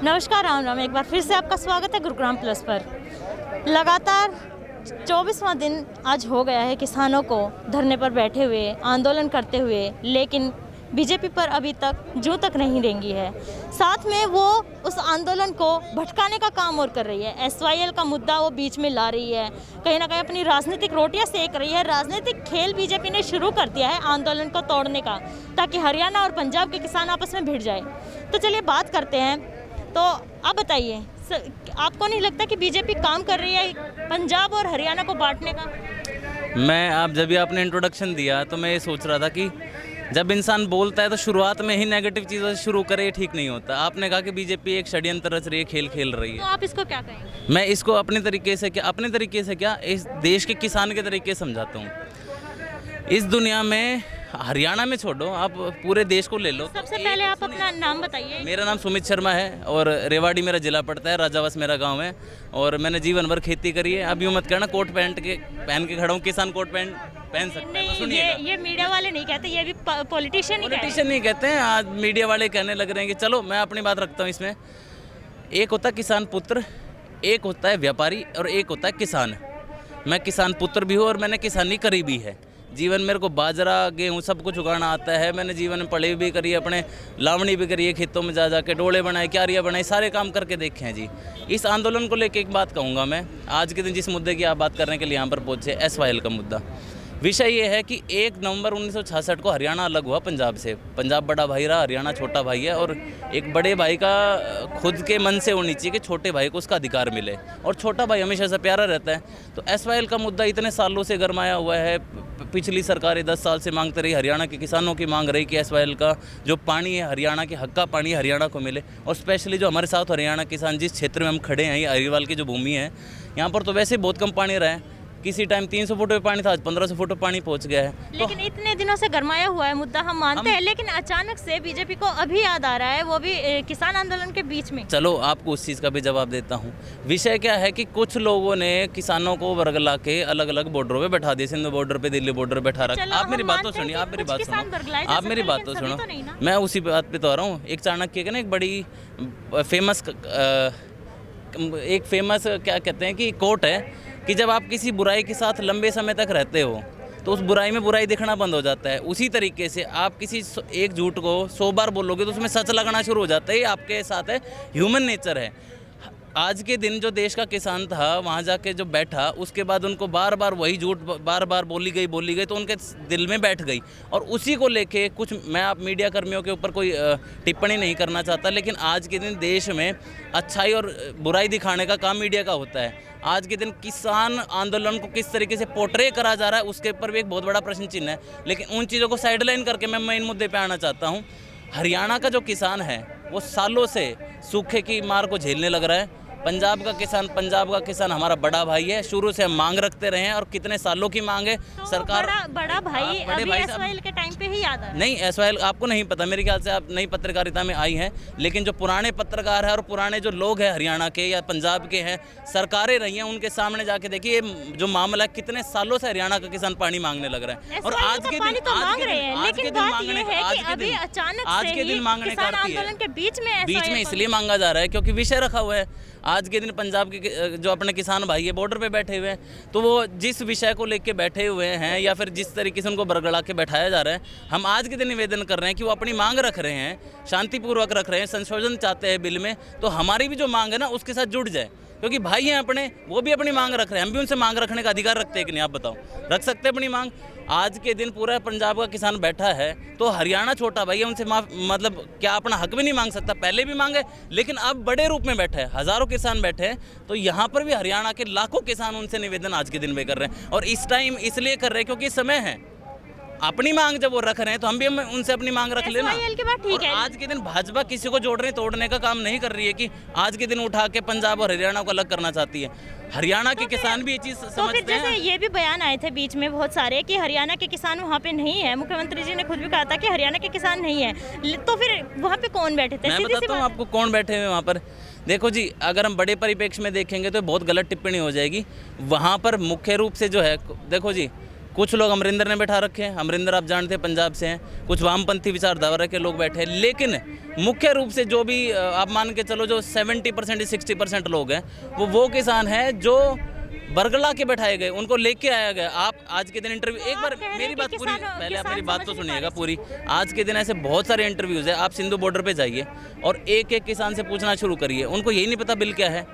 नमस्कार, राम राम। एक बार फिर से आपका स्वागत है गुरुग्राम प्लस पर। लगातार 24वां दिन आज हो गया है किसानों को धरने पर बैठे हुए, आंदोलन करते हुए, लेकिन बीजेपी पर अभी तक जूं तक नहीं रेंगी है। साथ में वो उस आंदोलन को भटकाने का काम और कर रही है। एसवाईएल का मुद्दा वो बीच में ला रही है, कहीं ना कहीं अपनी राजनीतिक रोटियां सेक रही है। राजनीतिक खेल बीजेपी ने शुरू कर दिया है आंदोलन को तोड़ने का, ताकि हरियाणा और पंजाब के किसान आपस में भिड़ जाए। तो चलिए बात करते हैं। तो आप बताइए, आपको नहीं लगता कि बीजेपी काम कर रही है पंजाब और हरियाणा को बांटने का? जब भी आपने इंट्रोडक्शन दिया तो मैं ये सोच रहा था कि जब इंसान बोलता है तो शुरुआत में ही नेगेटिव चीज़ों से शुरू करे, ये ठीक नहीं होता। आपने कहा कि बीजेपी एक षड्यंत्र रच रही है, खेल खेल रही है। तो आप इसको क्या कहेंगे? मैं इसको अपने तरीके से क्या इस देश के किसान के तरीके से समझाता हूँ। इस दुनिया में हरियाणा में छोड़ो, आप पूरे देश को ले लो। सबसे पहले आप अपना नाम बताइए। मेरा नाम सुमित शर्मा है और रेवाड़ी मेरा जिला पड़ता है, राजावास मेरा गांव है और मैंने जीवन भर खेती करी है। अब यूँ मत कहना कोट पहन के खड़ा हूँ, किसान कोट पैंट पहन सकते हैं। तो सुनिए, ये मीडिया वाले नहीं कहते, ये भी पॉलिटिशियन नहीं कहते हैं। आज मीडिया वाले कहने लग रहे हैं कि चलो मैं अपनी बात रखता हूँ इसमें। एक होता है किसान पुत्र, एक होता है व्यापारी और एक होता है किसान। मैं किसान पुत्र भी हूँ और मैंने किसानी करी भी है। जीवन मेरे को बाजरा गेहूँ सब कुछ उगाना आता है। मैंने जीवन में पढ़ाई भी करी है, अपने लावणी भी करी है, खेतों में जा के डोले बनाए, क्यारियाँ बनाई, सारे काम करके देखे हैं जी। इस आंदोलन को लेकर एक बात कहूँगा मैं, आज के दिन जिस मुद्दे की आप बात करने के लिए यहाँ पर पहुँचे, एसवाईएल का मुद्दा। विषय ये है कि 1 नवंबर 1966 को हरियाणा अलग हुआ पंजाब से। पंजाब बड़ा भाई रहा, हरियाणा छोटा भाई है और एक बड़े भाई का खुद के मन से होनी चाहिए कि छोटे भाई को उसका अधिकार मिले और छोटा भाई हमेशा से प्यारा रहता है। तो एसवाईएल का मुद्दा इतने सालों से गरमाया हुआ है। पिछली सरकारें 10 साल से मांगते रही, हरियाणा के किसानों की मांग रही कि एसवाईएल का जो पानी है, हरियाणा के हक का पानी हरियाणा को मिले। और स्पेशली जो हमारे साथ हरियाणा किसान जिस क्षेत्र में हम खड़े हैं, ये अहिरवाल की जो भूमि है, यहाँ पर तो वैसे बहुत कम पानी रहा है। किसी टाइम 300 फुट पे पानी था, आज 1500 फुट पे पानी पहुंच गया है। लेकिन इतने दिनों से गरमाया हुआ है मुद्दा, हम मानते हैं, लेकिन अचानक से बीजेपी को अभी याद आ रहा है, वो भी किसान आंदोलन के बीच में। चलो आपको उस चीज़ का भी जवाब देता हूँ। विषय क्या है कि कुछ लोगों ने किसानों को वर्गला के अलग अलग बॉर्डरों पे बैठा दिया, सिंध बॉर्डर पे, दिल्ली बॉर्डर पे बैठा रखा। आप मेरी बात तो सुनिए, आप मेरी बात तो सुनो। मैं उसी बात पे तो आ रहा हूँ। एक चाणक्य के ना एक बड़ी फेमस क्या कहते हैं कि कोट है कि जब आप किसी बुराई के साथ लंबे समय तक रहते हो तो उस बुराई में बुराई दिखना बंद हो जाता है। उसी तरीके से आप किसी एक झूठ को 100 बार बोलोगे तो उसमें सच लगना शुरू हो जाता है। ये आपके साथ है, ह्यूमन नेचर है। आज के दिन जो देश का किसान था वहाँ जाके जो बैठा, उसके बाद उनको बार बार वही झूठ बार बार बोली गई तो उनके दिल में बैठ गई। और उसी को लेके कुछ, मैं आप मीडिया कर्मियों के ऊपर कोई टिप्पणी नहीं करना चाहता, लेकिन आज के दिन देश में अच्छाई और बुराई दिखाने का काम मीडिया का होता है। आज के दिन किसान आंदोलन को किस तरीके से पोर्ट्रे करा जा रहा है उसके ऊपर भी एक बहुत बड़ा प्रश्न चिन्ह है। लेकिन उन चीज़ों को साइडलाइन करके मैं मेन मुद्दे पे आना चाहता हूँ। हरियाणा का जो किसान है वो सालों से सूखे की मार को झेलने लग रहा है। पंजाब का किसान हमारा बड़ा भाई है, शुरू से हम मांग रखते रहे हैं और कितने सालों की मांग है। तो सरकार बड़ा भाई अभी एसवाईएल के टाइम पे ही याद आ रहा है। नहीं, एसवाईएल आपको नहीं पता, मेरे ख्याल से आप नई पत्रकारिता में आई हैं। लेकिन जो पुराने पत्रकार हैं और पुराने जो लोग हैं हरियाणा के या पंजाब के हैं, सरकारें रही हैं, उनके सामने जाके देखिए जो मामला कितने सालों से हरियाणा का किसान पानी मांगने लग रहा है। और आज के दिन मांगने का बीच में इसलिए मांगा जा रहा है क्योंकि विषय रखा हुआ है। आज के दिन पंजाब के जो अपने किसान भाई है बॉर्डर पे बैठे हुए हैं, तो वो जिस विषय को लेके बैठे हुए हैं या फिर जिस तरीके से उनको बरगड़ा के बैठाया जा रहा है, हम आज के दिन निवेदन कर रहे हैं कि वो अपनी मांग रख रहे हैं, शांतिपूर्वक रख रहे हैं, संशोधन चाहते हैं बिल में, तो हमारी भी जो मांग है ना उसके साथ जुड़ जाए। क्योंकि भाई हैं अपने, वो भी अपनी मांग रख रहे हैं, हम भी उनसे मांग रखने का अधिकार रखते हैं कि नहीं? आप बताओ, रख सकते हैं अपनी मांग? आज के दिन पूरा पंजाब का किसान बैठा है तो हरियाणा छोटा भाई है, उनसे मतलब क्या अपना हक भी नहीं मांग सकता? पहले भी मांगे, लेकिन अब बड़े रूप में बैठे हैं, हज़ारों किसान बैठे हैं। तो यहाँ पर भी हरियाणा के लाखों किसान उनसे निवेदन आज के दिन में कर रहे हैं। और इस टाइम इसलिए कर रहे हैं क्योंकि समय है। अपनी मांग जब वो रख रहे हैं तो हम भी उनसे अपनी मांग रख लेना। ठीक है। आज के दिन भाजपा किसी को जोड़ने तोड़ने का काम नहीं कर रही है कि आज के दिन उठा के पंजाब और हरियाणा को अलग करना चाहती है। हरियाणा के किसान भी ये चीज़ समझते हैं। जैसे ये भी बयान आए थे बीच में बहुत सारे कि हरियाणा के किसान वहाँ पे नहीं है। मुख्यमंत्री जी ने खुद भी कहा था कि हरियाणा के किसान नहीं है, तो फिर वहाँ पे कौन बैठे थे? मैं बताता हूँ आपको कौन बैठे हुए वहाँ पर। देखो जी, अगर हम बड़े परिप्रेक्ष्य में देखेंगे तो बहुत गलत टिप्पणी हो जाएगी। वहाँ पर मुख्य रूप से जो है, देखो जी, कुछ लोग अमरिंदर ने बैठा रखे हैं, अमरिंदर आप जानते हैं पंजाब से हैं, कुछ वामपंथी विचारधारा के लोग बैठे हैं, लेकिन मुख्य रूप से जो भी आप मान के चलो जो 70% या 60% लोग हैं वो किसान हैं जो बरगला के बैठाए गए, उनको लेके आया गया। आप आज के दिन इंटरव्यू, एक बार मेरी बात पूरी, पहले आप मेरी बात तो सुनिएगा पूरी। आज के दिन ऐसे बहुत सारे इंटरव्यूज़ है, आप सिंधु बॉर्डर पे जाइए और एक एक किसान से पूछना शुरू करिए, उनको यही नहीं पता बिल क्या है।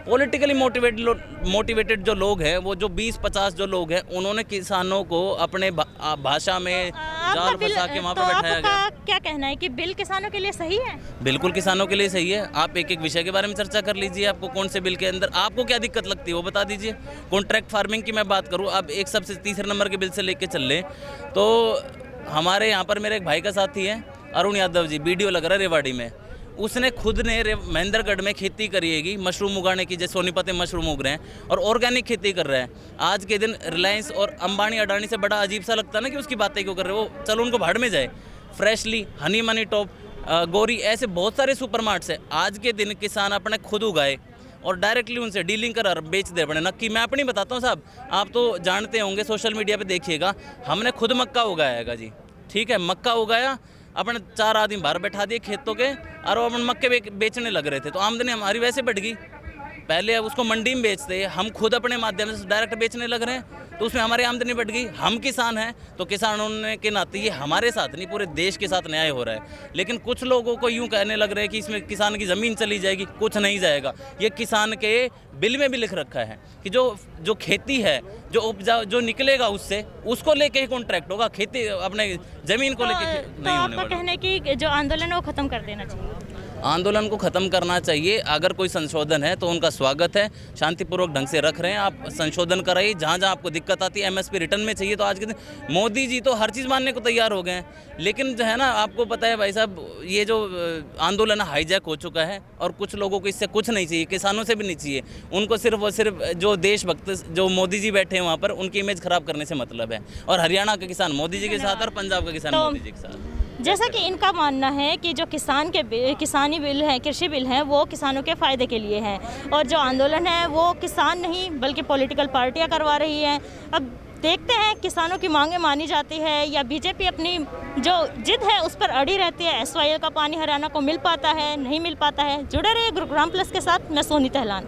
पॉलिटिकली मोटिवेटेड जो लोग हैं, वो जो 20-50 जो लोग हैं, उन्होंने किसानों को अपने भाषा में जाल फंसा के वहाँ पर बैठाया गया। क्या कहना है कि बिल किसानों के लिए सही है? बिल्कुल किसानों के लिए सही है। आप एक एक विषय के बारे में चर्चा कर लीजिए, आपको कौन से बिल के अंदर आपको क्या दिक्कत लगती है वो बता दीजिए। कॉन्ट्रैक्ट फार्मिंग की मैं बात करूँ, अब एक सबसे तीसरे नंबर के बिल से लेके चल लें तो हमारे यहाँ पर मेरे एक भाई का साथी है अरुण यादव जी, वीडियो लग रहा है रेवाड़ी में, उसने खुद ने महेंद्रगढ़ में खेती करिएगी मशरूम उगाने की, जैसे सोनीपत में मशरूम उग रहे हैं और ऑर्गेनिक खेती कर रहे हैं। आज के दिन रिलायंस और अंबानी अडानी से बड़ा अजीब सा लगता है ना कि उसकी बातें क्यों कर रहे हो, वो चलो उनको भाड़ में जाए। फ्रेशली, हनी मनी टॉप, गोरी, ऐसे बहुत सारे सुपरमार्ट्स है। आज के दिन किसान अपने खुद उगाए और डायरेक्टली उनसे डीलिंग कर बेच दे अपने नक्की। मैं अपनी बताता हूँ साहब, आप तो जानते होंगे, सोशल मीडिया पे देखिएगा, हमने खुद मक्का उगाया जी, ठीक है, मक्का उगाया, अपने 4 आदमी बाहर बैठा दिए खेतों के और अपन मक्के बेचने लग रहे थे, तो आमदनी हमारी वैसे बढ़ गई। पहले अब उसको मंडी में बेचते, हम खुद अपने माध्यम से डायरेक्ट बेचने लग रहे हैं, तो उसमें हमारी आमदनी बढ़ गई। हम किसान हैं तो किसानों के नाते ये हमारे साथ नहीं पूरे देश के साथ न्याय हो रहा है। लेकिन कुछ लोगों को यूँ कहने लग रहे हैं कि इसमें किसान की ज़मीन चली जाएगी, कुछ नहीं जाएगा। ये किसान के बिल में भी लिख रखा है कि जो खेती है, जो उपजा जो निकलेगा उससे, उसको लेके ही कॉन्ट्रैक्ट होगा, खेती अपने ज़मीन को लेके नहीं होने वाला। कहने की जो आंदोलन है वो ख़त्म कर देना चाहिए, आंदोलन को ख़त्म करना चाहिए। अगर कोई संशोधन है तो उनका स्वागत है, शांतिपूर्वक ढंग से रख रहे हैं, आप संशोधन कराइए। जहाँ जहाँ आपको दिक्कत आती है, एमएसपी रिटर्न में चाहिए, तो आज के दिन मोदी जी तो हर चीज़ मानने को तैयार हो गए हैं। लेकिन जो है ना, आपको पता है भाई साहब, ये जो आंदोलन हाईजैक हो चुका है और कुछ लोगों को इससे कुछ नहीं चाहिए, किसानों से भी नहीं चाहिए। उनको सिर्फ और सिर्फ जो देशभक्त जो मोदी जी बैठे हैं वहाँ पर, उनकी इमेज ख़राब करने से मतलब है। और हरियाणा का किसान मोदी जी के साथ और पंजाब का किसान मोदी जी के साथ। जैसा कि इनका मानना है कि जो किसानी बिल है, कृषि बिल हैं, वो किसानों के फ़ायदे के लिए हैं और जो आंदोलन है वो किसान नहीं बल्कि पॉलिटिकल पार्टियां करवा रही हैं। अब देखते हैं किसानों की मांगें मानी जाती है या बीजेपी अपनी जो जिद है उस पर अड़ी रहती है। SYL का पानी हरियाणा को मिल पाता है, नहीं मिल पाता है। जुड़े रहिए गुरुग्राम प्लस के साथ, मैं सोनी तहलान।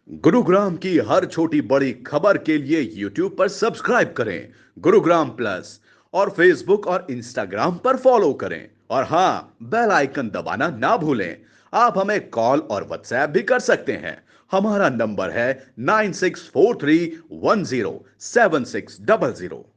गुरुग्राम की हर छोटी बड़ी खबर के लिए YouTube पर सब्सक्राइब करें गुरुग्राम प्लस और Facebook और Instagram पर फॉलो करें। और हाँ, बेल आइकन दबाना ना भूलें। आप हमें कॉल और WhatsApp भी कर सकते हैं। हमारा नंबर है 9643107600।